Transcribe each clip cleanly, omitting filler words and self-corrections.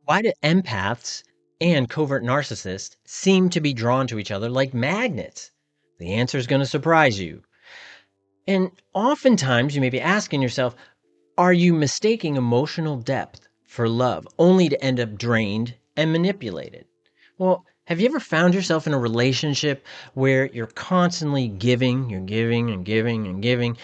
Why do empaths and covert narcissists seem to be drawn to each other like magnets? The answer is going to surprise you. And oftentimes you may be asking yourself, are you mistaking emotional depth for love only to end up drained and manipulated? Well, have you ever found yourself in a relationship where you're constantly giving, you're giving and giving and giving,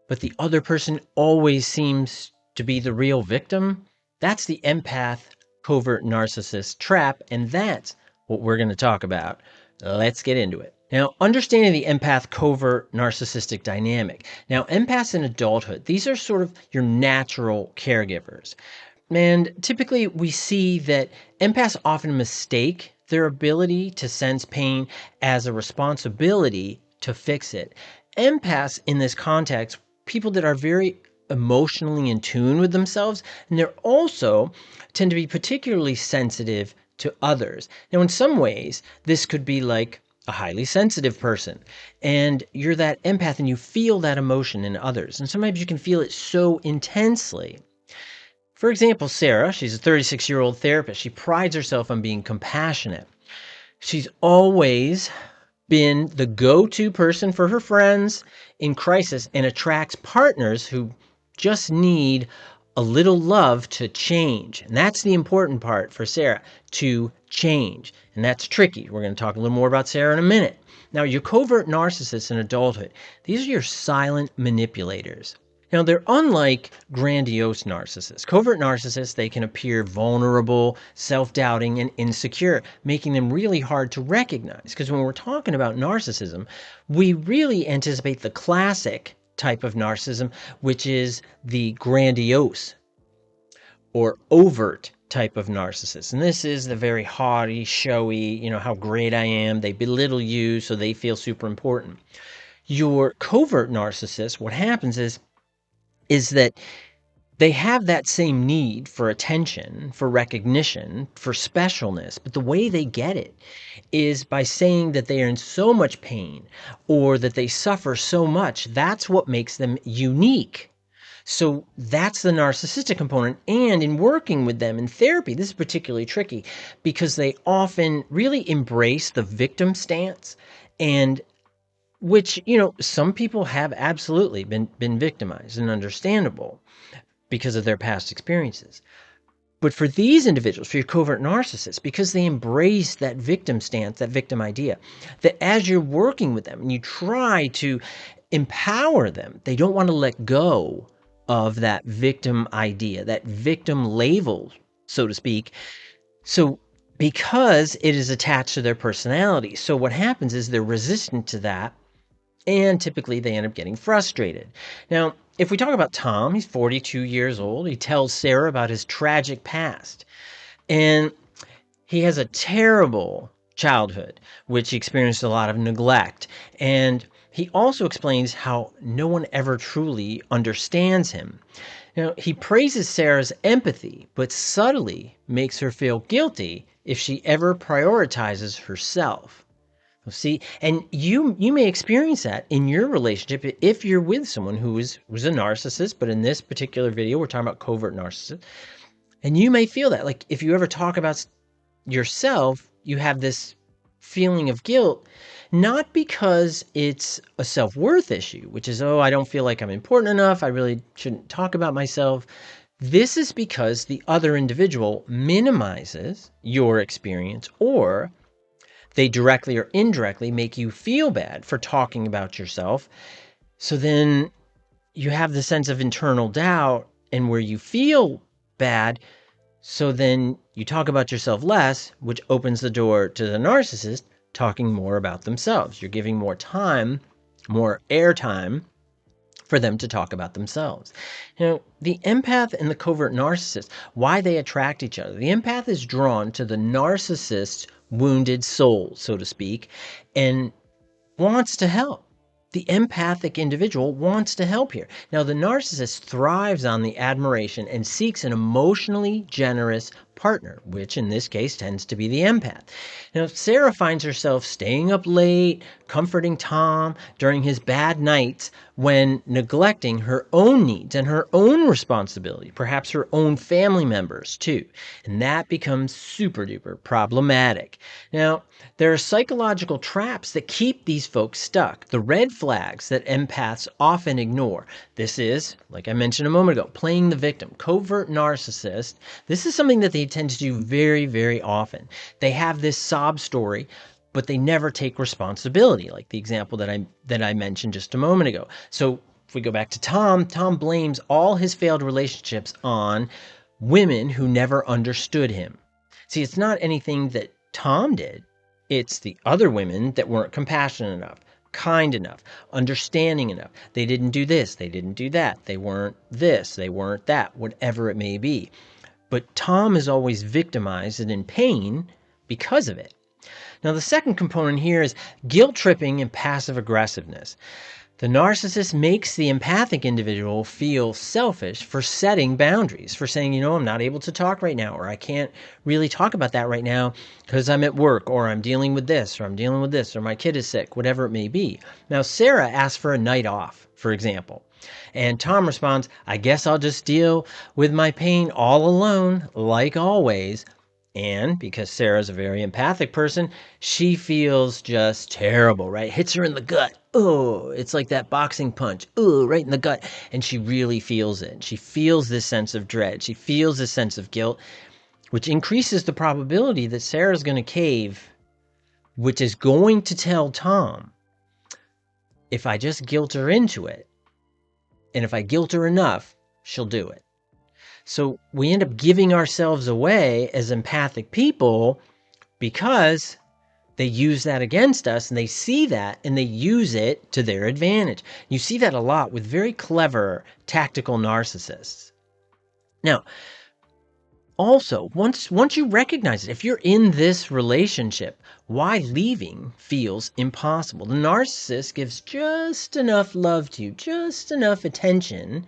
but the other person always seems to be the real victim? That's the empath-covert narcissist trap, and that's what we're going to talk about. Let's get into it. Now, understanding the empath-covert narcissistic dynamic. Now, empaths in adulthood, these are sort of your natural caregivers. And typically we see that empaths often mistake their ability to sense pain as a responsibility to fix it. Empaths in this context, people that are very emotionally in tune with themselves, and they're also tend to be particularly sensitive to others. Now, in some ways, this could be like a highly sensitive person, and you're that empath and you feel that emotion in others. And sometimes you can feel it so intensely. For example, Sarah, she's a 36-year-old therapist. She prides herself on being compassionate. She's always been the go-to person for her friends in crisis and attracts partners who just need a little love to change. And that's the important part for Sarah, to change. And that's tricky. We're going to talk a little more about Sarah in a minute. Now, your covert narcissists in adulthood, these are your silent manipulators. Now, they're unlike grandiose narcissists. Covert narcissists, they can appear vulnerable, self-doubting, and insecure, making them really hard to recognize. Because when we're talking about narcissism, we really anticipate the classic type of narcissism, which is the grandiose or overt type of narcissist. And this is the very haughty, showy, how great I am. They belittle you so they feel super important. Your covert narcissist, what happens is that they have that same need for attention, for recognition, for specialness, but the way they get it is by saying that they are in so much pain or that they suffer so much. That's what makes them unique. So that's the narcissistic component. And in working with them in therapy, this is particularly tricky because they often really embrace the victim stance, and which, some people have absolutely been victimized, and understandable because of their past experiences. But for these individuals, for your covert narcissists, because they embrace that victim stance, that victim idea, that as you're working with them and you try to empower them, they don't want to let go of that victim idea, that victim label, so to speak. So because it is attached to their personality. So what happens is they're resistant to that, and typically they end up getting frustrated. Now, if we talk about Tom, he's 42 years old. He tells Sarah about his tragic past. And he has a terrible childhood, which he experienced a lot of neglect. And he also explains how no one ever truly understands him. Now, he praises Sarah's empathy, but subtly makes her feel guilty if she ever prioritizes herself. See, and you may experience that in your relationship if you're with someone who's a narcissist, but in this particular video, we're talking about covert narcissists. And you may feel that, like, if you ever talk about yourself, you have this feeling of guilt, not because it's a self-worth issue, which is, I don't feel like I'm important enough, I really shouldn't talk about myself. This is because the other individual minimizes your experience, or they directly or indirectly make you feel bad for talking about yourself. So then you have the sense of internal doubt, and where you feel bad, so then you talk about yourself less, which opens the door to the narcissist talking more about themselves. You're giving more time, more airtime for them to talk about themselves. The empath and the covert narcissist, why they attract each other. The empath is drawn to the narcissist's wounded soul, so to speak, and wants to help. The empathic individual wants to help here. Now, the narcissist thrives on the admiration and seeks an emotionally generous partner, which in this case tends to be the empath. Now, Sarah finds herself staying up late, comforting Tom during his bad nights when neglecting her own needs and her own responsibility, perhaps her own family members too. And that becomes super duper problematic. Now, there are psychological traps that keep these folks stuck, the red flags that empaths often ignore. This is, like I mentioned a moment ago, playing the victim. Covert narcissist, this is something that they tend to do very, very often. They have this sob story, but they never take responsibility, like the example that I mentioned just a moment ago. So if we go back to Tom blames all his failed relationships on women who never understood him. See, it's not anything that Tom did. It's the other women that weren't compassionate enough, kind enough, understanding enough. They didn't do this, they didn't do that. They weren't this, they weren't that, whatever it may be. But Tom is always victimized and in pain because of it. Now, the second component here is guilt tripping and passive aggressiveness. The narcissist makes the empathic individual feel selfish for setting boundaries, for saying, I'm not able to talk right now, or I can't really talk about that right now because I'm at work, or I'm dealing with this, or I'm dealing with this, or my kid is sick, whatever it may be. Now, Sarah asks for a night off, for example. And Tom responds, I guess I'll just deal with my pain all alone, like always. And because Sarah's a very empathic person, she feels just terrible, right? Hits her in the gut. Oh, it's like that boxing punch. Oh, right in the gut. And she really feels it. She feels this sense of dread. She feels this sense of guilt, which increases the probability that Sarah's going to cave, which is going to tell Tom, if I just guilt her into it, and if I guilt her enough, she'll do it. So we end up giving ourselves away as empathic people because they use that against us, and they see that and they use it to their advantage. You see that a lot with very clever tactical narcissists. Now, also, once you recognize it, if you're in this relationship, why leaving feels impossible. The narcissist gives just enough love to you, just enough attention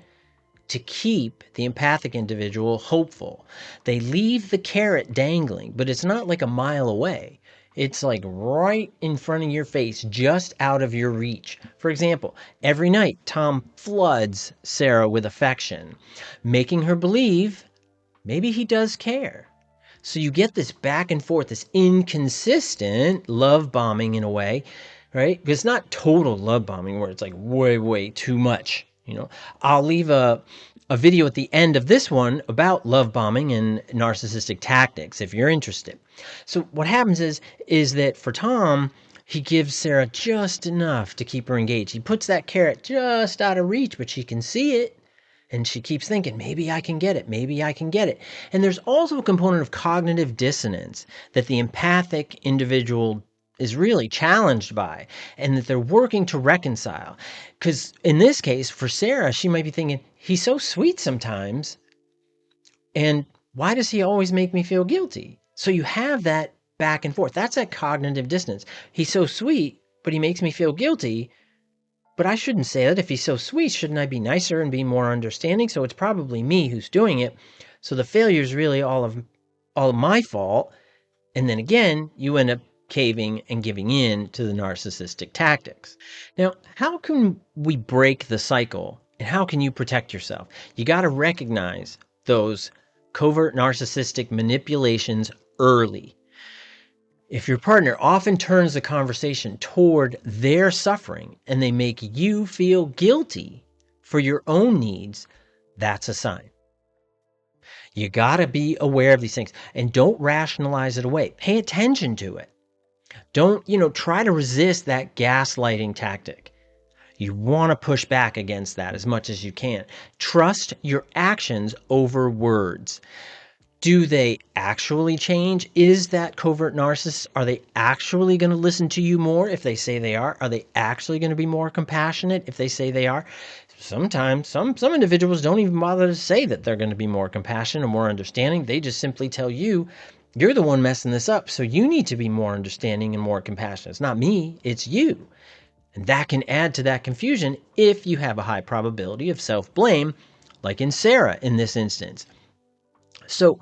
to keep the empathic individual hopeful. They leave the carrot dangling, but it's not like a mile away. It's like right in front of your face, just out of your reach. For example, every night, Tom floods Sarah with affection, making her believe maybe he does care. So you get this back and forth, this inconsistent love bombing in a way, right? Because it's not total love bombing where it's like way, way too much. I'll leave a video at the end of this one about love bombing and narcissistic tactics if you're interested. So what happens is that for Tom, he gives Sarah just enough to keep her engaged. He puts that carrot just out of reach, but she can see it. And she keeps thinking, maybe I can get it. Maybe I can get it. And there's also a component of cognitive dissonance that the empathic individual is really challenged by, and that they're working to reconcile. Because in this case, for Sarah, she might be thinking, he's so sweet sometimes, and why does he always make me feel guilty? So you have that back and forth. That's that cognitive dissonance. He's so sweet, but he makes me feel guilty. But I shouldn't say that. If he's so sweet, shouldn't I be nicer and be more understanding? So it's probably me who's doing it. So the failure is really all of my fault. And then again, you end up caving and giving in to the narcissistic tactics. Now, how can we break the cycle, and how can you protect yourself? You got to recognize those covert narcissistic manipulations early. If your partner often turns the conversation toward their suffering and they make you feel guilty for your own needs, that's a sign. You got to be aware of these things and don't rationalize it away. Pay attention to it. Don't, try to resist that gaslighting tactic. You want to push back against that as much as you can. Trust your actions over words. Do they actually change? Is that covert narcissist? Are they actually going to listen to you more if they say they are? Are they actually going to be more compassionate if they say they are? Sometimes, some individuals don't even bother to say that they're going to be more compassionate or more understanding. They just simply tell you, you're the one messing this up, so you need to be more understanding and more compassionate. It's not me, it's you. And that can add to that confusion if you have a high probability of self-blame, like in Sarah in this instance. So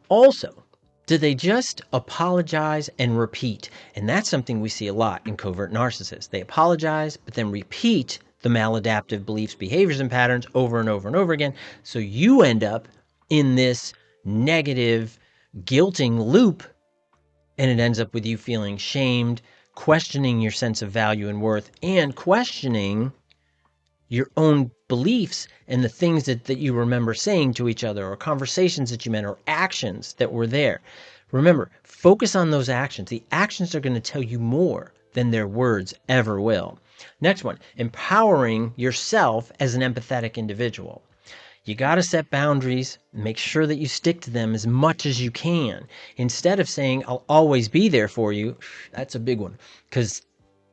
Also, do they just apologize and repeat? And that's something we see a lot in covert narcissists. They apologize, but then repeat the maladaptive beliefs, behaviors, and patterns over and over and over again. So you end up in this negative, guilting loop, and it ends up with you feeling shamed, questioning your sense of value and worth, and questioning your own beliefs and the things that you remember saying to each other, or conversations that you meant, or actions that were there. Remember, focus on those actions. The actions are going to tell you more than their words ever will. Next one, empowering yourself as an empathetic individual. You got to set boundaries, make sure that you stick to them as much as you can. Instead of saying, I'll always be there for you, that's a big one, because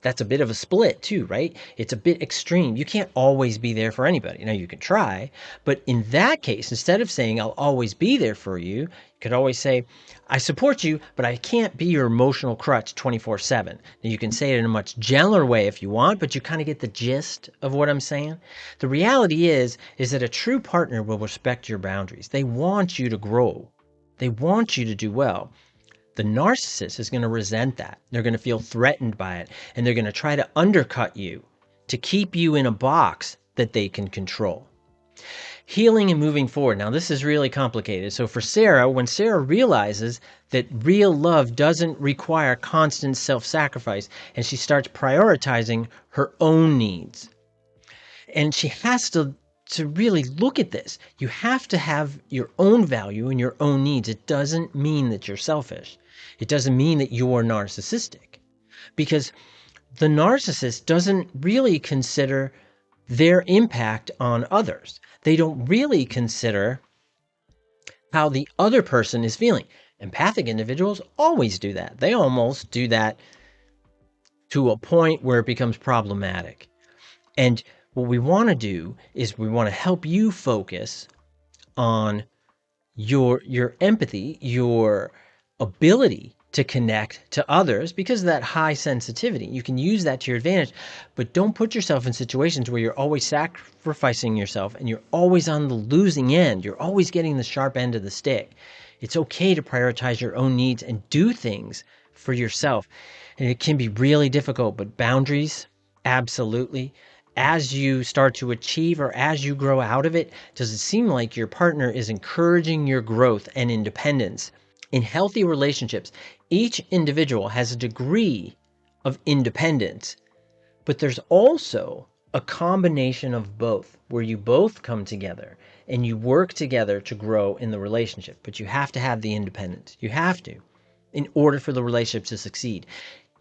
that's a bit of a split too, right? It's a bit extreme. You can't always be there for anybody. Now, you can try, but in that case, instead of saying, I'll always be there for you, you could always say, I support you, but I can't be your emotional crutch 24/7. Now, you can say it in a much gentler way if you want, but you kind of get the gist of what I'm saying. The reality is that a true partner will respect your boundaries. They want you to grow. They want you to do well. The narcissist is going to resent that. They're going to feel threatened by it, and they're going to try to undercut you to keep you in a box that they can control. Healing and moving forward. Now, this is really complicated. So for Sarah, when Sarah realizes that real love doesn't require constant self-sacrifice, and she starts prioritizing her own needs, and she has to really look at this. You have to have your own value and your own needs. It doesn't mean that you're selfish. It doesn't mean that you're narcissistic, because the narcissist doesn't really consider their impact on others. They don't really consider how the other person is feeling. Empathic individuals always do that. They almost do that to a point where it becomes problematic. And what we want to do is we want to help you focus on your empathy, your ability to connect to others because of that high sensitivity. You can use that to your advantage, but don't put yourself in situations where you're always sacrificing yourself and you're always on the losing end. You're always getting the sharp end of the stick. It's okay to prioritize your own needs and do things for yourself. And it can be really difficult, but boundaries, absolutely. As you start to achieve or as you grow out of it, does it seem like your partner is encouraging your growth and independence? In healthy relationships, each individual has a degree of independence, but there's also a combination of both where you both come together and you work together to grow in the relationship. But you have to have the independence. You have to, in order for the relationship to succeed.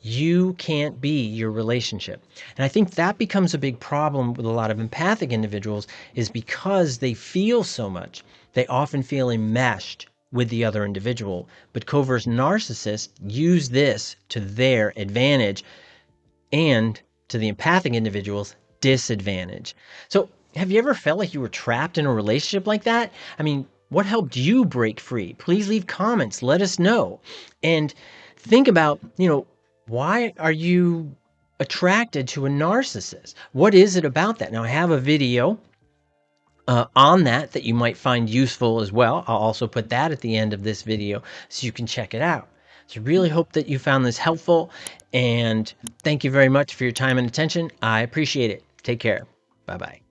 You can't be your relationship. And I think that becomes a big problem with a lot of empathic individuals, is because they feel so much, they often feel enmeshed with the other individual. But covert narcissists use this to their advantage and to the empathic individual's disadvantage. So have you ever felt like you were trapped in a relationship like that? I mean, what helped you break free? Please leave comments. Let us know. And think about, why are you attracted to a narcissist? What is it about that? Now, I have a video on that you might find useful as well. I'll also put that at the end of this video so you can check it out. So I really hope that you found this helpful, and thank you very much for your time and attention. I appreciate it. Take care. Bye-bye.